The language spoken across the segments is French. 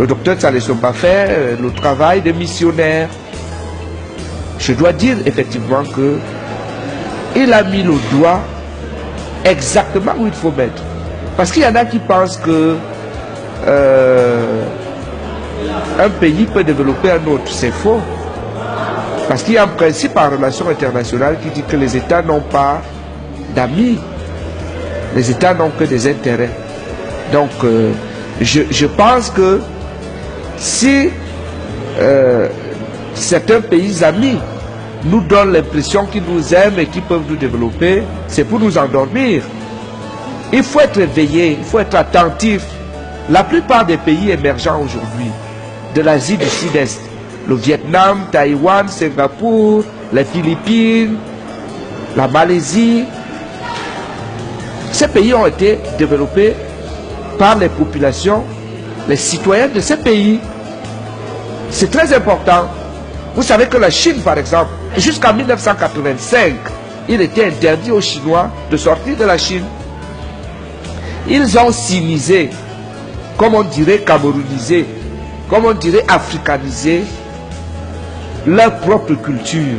le docteur Tsalesomba fait le travail de missionnaire. Je dois dire effectivement que il a mis le doigt exactement où il faut mettre. Parce qu'il y en a qui pensent que un pays peut développer un autre. C'est faux. Parce qu'il y a un principe en relation internationale qui dit que les États n'ont pas d'amis. Les États n'ont que des intérêts. Donc, je pense que si certains pays amis nous donnent l'impression qu'ils nous aiment et qu'ils peuvent nous développer, c'est pour nous endormir. Il faut être éveillé, il faut être attentif. La plupart des pays émergents aujourd'hui, de l'Asie du Sud-Est, le Vietnam, Taïwan, Singapour, les Philippines, la Malaisie, ces pays ont été développés par les populations, les citoyens de ces pays. C'est très important. Vous savez que la Chine, par exemple, jusqu'en 1985, il était interdit aux Chinois de sortir de la Chine. Ils ont sinisé, comme on dirait camerounisé, comme on dirait africanisé, leur propre culture.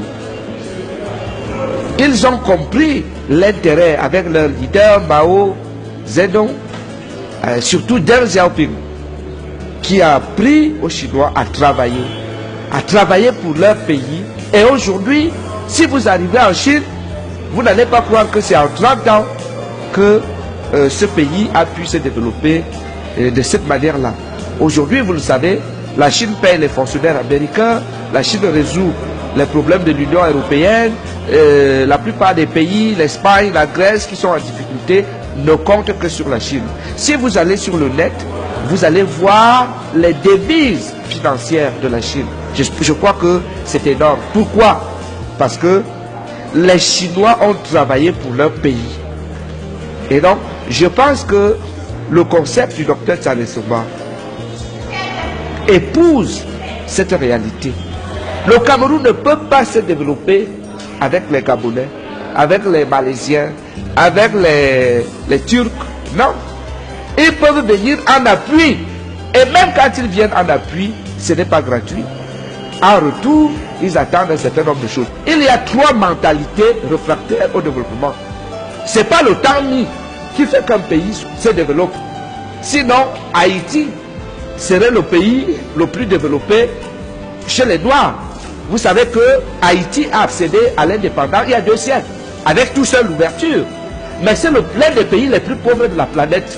Ils ont compris l'intérêt avec leur leader Mao Zedong, surtout Deng Xiaoping, qui a appris aux Chinois à travailler pour leur pays. Et aujourd'hui, si vous arrivez en Chine, vous n'allez pas croire que c'est en 30 ans que ce pays a pu se développer de cette manière-là. Aujourd'hui, vous le savez, la Chine paye les fonctionnaires américains, la Chine résout les problèmes de l'Union européenne, la plupart des pays, l'Espagne, la Grèce qui sont en difficulté, ne comptent que sur la Chine. Si vous allez sur le net, vous allez voir les devises financières de la Chine. Je crois que c'est énorme. Pourquoi? Parce que les Chinois ont travaillé pour leur pays. Et donc, je pense que le concept du docteur Tsalesomba épouse cette réalité. Le Cameroun ne peut pas se développer avec les Gabonais, avec les Malaisiens, avec les Turcs. Non. Ils peuvent venir en appui. Et même quand ils viennent en appui, ce n'est pas gratuit. En retour, ils attendent un certain nombre de choses. Il y a 3 mentalités réfractaires au développement. Ce n'est pas le temps mis qui fait qu'un pays se développe. Sinon, Haïti serait le pays le plus développé chez les Noirs. Vous savez que Haïti a accédé à l'indépendance il y a 2 siècles, avec tout seul l'ouverture. Mais c'est l'un des pays les plus pauvres de la planète.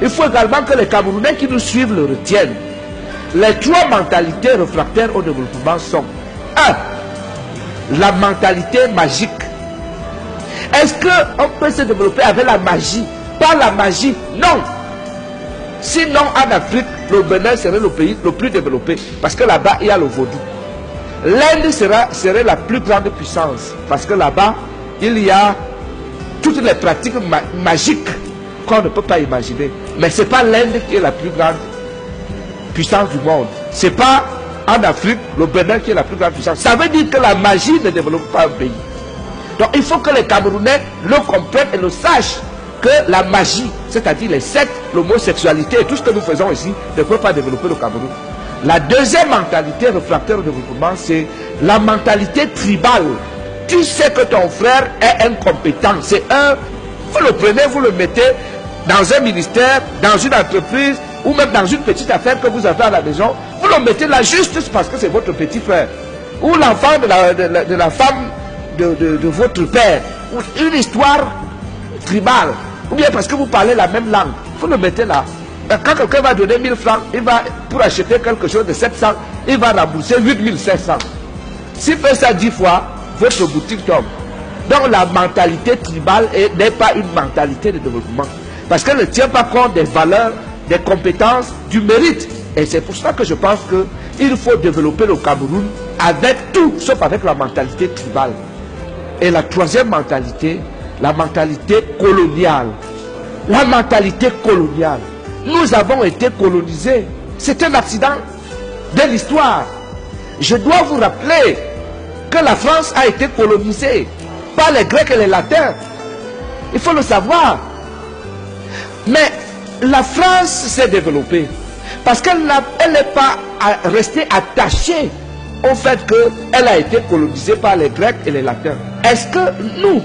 Il faut également que les Camerounais qui nous suivent le retiennent. Les 3 mentalités réfractaires au développement sont 1. La mentalité magique. Est-ce qu'on peut se développer avec la magie? Pas la magie, non. Sinon, en Afrique, le Bénin serait le pays le plus développé. Parce que là-bas, il y a le vaudou. L'Inde serait la plus grande puissance. Parce que là-bas, il y a toutes les pratiques magiques qu'on ne peut pas imaginer. Mais ce n'est pas l'Inde qui est la plus grande puissance du monde. Ce n'est pas en Afrique, le Bénin qui est la plus grande puissance. Ça veut dire que la magie ne développe pas un pays. Donc il faut que les Camerounais le comprennent et le sachent que la magie, c'est-à-dire les sectes, l'homosexualité et tout ce que nous faisons ici, ne peut pas développer le Cameroun. La deuxième mentalité réfractaire au développement, c'est la mentalité tribale. Tu sais que ton frère est incompétent. C'est vous le prenez, vous le mettez dans un ministère, dans une entreprise, ou même dans une petite affaire que vous avez à la maison. Vous le mettez là juste parce que c'est votre petit frère. Ou l'enfant de la femme de votre père. Ou une histoire tribale. Ou bien parce que vous parlez la même langue. Vous le mettez là. Quand quelqu'un va donner 1000 francs, pour acheter quelque chose de 700, il va rembourser 8500. S'il fait ça 10 fois, votre boutique tombe. Donc la mentalité tribale n'est pas une mentalité de développement. Parce qu'elle ne tient pas compte des valeurs, des compétences, du mérite. Et c'est pour cela que je pense qu'il faut développer le Cameroun avec tout, sauf avec la mentalité tribale. Et la troisième mentalité, la mentalité coloniale. La mentalité coloniale. Nous avons été colonisés. C'est un accident de l'histoire. Je dois vous rappeler que la France a été colonisée par les Grecs et les Latins. Il faut le savoir. Mais la France s'est développée. Parce qu'elle n'est pas restée attachée au fait qu'elle a été colonisée par les Grecs et les Latins. Est-ce que nous,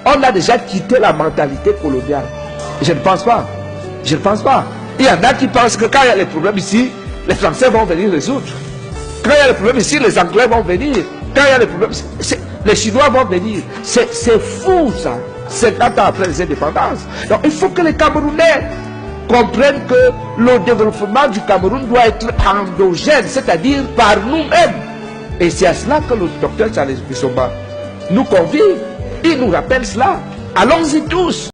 on a déjà quitté la mentalité coloniale? Je ne pense pas. Je ne pense pas. Il y en a qui pensent que quand il y a les problèmes ici, les Français vont venir résoudre. Quand il y a les problèmes ici, les Anglais vont venir. Quand il y a les problèmes, les Chinois vont venir. C'est fou ça. 50 ans après les indépendances. Donc il faut que les Camerounais comprennent que le développement du Cameroun doit être endogène, c'est-à-dire par nous-mêmes. Et c'est à cela que le docteur Charles Bissoma nous convie. Il nous rappelle cela. Allons-y tous.